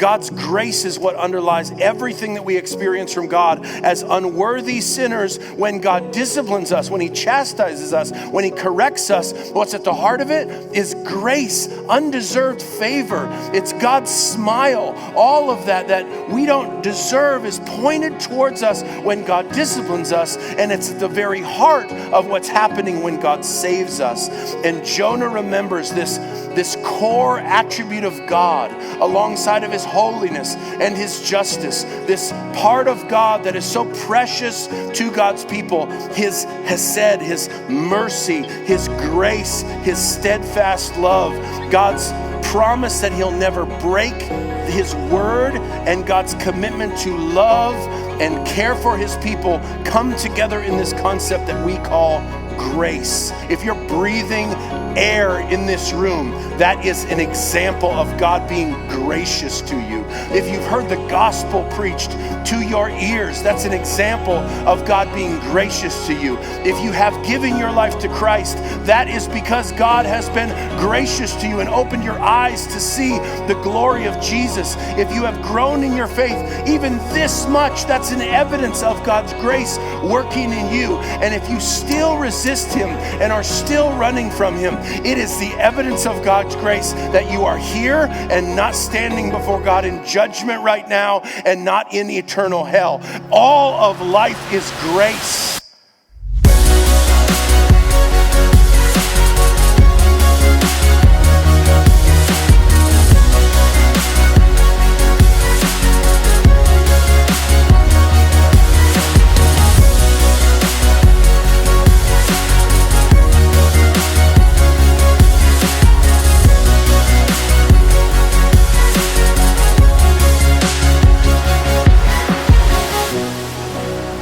God's grace is what underlies everything that we experience from God as unworthy sinners. When God disciplines us, when he chastises us, when he corrects us, what's at the heart of it is grace, undeserved favor. It's God's smile. All of that we don't deserve is pointed towards us when God disciplines us, and it's at the very heart of what's happening when God saves us. And Jonah remembers this core attribute of God alongside of his holiness and his justice, this part of God that is so precious to God's people, his hesed, his mercy, his grace, his steadfast love, God's promise that he'll never break his word, and God's commitment to love and care for his people come together in this concept that we call grace. If you're breathing air in this room, that is an example of God being gracious to you. If you've heard the gospel preached to your ears, that's an example of God being gracious to you. If you have given your life to Christ, that is because God has been gracious to you and opened your eyes to see the glory of Jesus. If you have grown in your faith even this much, that's an evidence of God's grace working in you. And if you still resist him and are still running from him, it is the evidence of God's grace that you are here and not standing before God in judgment right now and not in eternal hell. All of life is grace.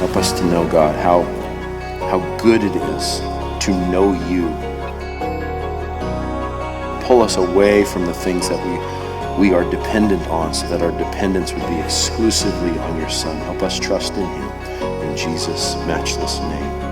Help us to know, God, how good it is to know you. Pull us away from the things that we are dependent on, so that our dependence would be exclusively on your Son. Help us trust in him. In Jesus' matchless name.